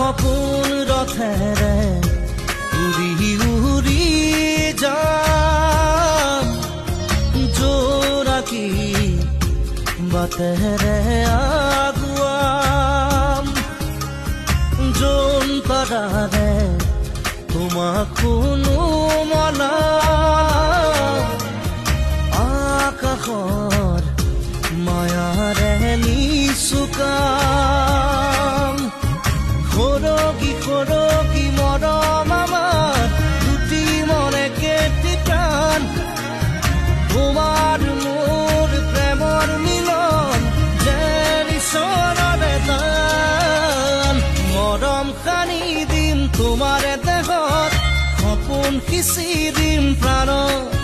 সপোন ৰথেৰে উৰি উৰি যাম জোৰাকী বাটেৰে আগুৱাম যোন তৰাৰে তোমাক শুনো মনা আকাশৰ মায়াৰে নিচুকাম সৰগী সৰগী মৰম আমাৰ দুটি মনে কেটি প্ৰাণ তোমাৰ মোৰ প্ৰেমৰ মিলন যেন ঈশ্বৰৰে দান মৰম সানি দিম তোমাৰে দেহত সপোন সিঁচি দিম প্ৰাণত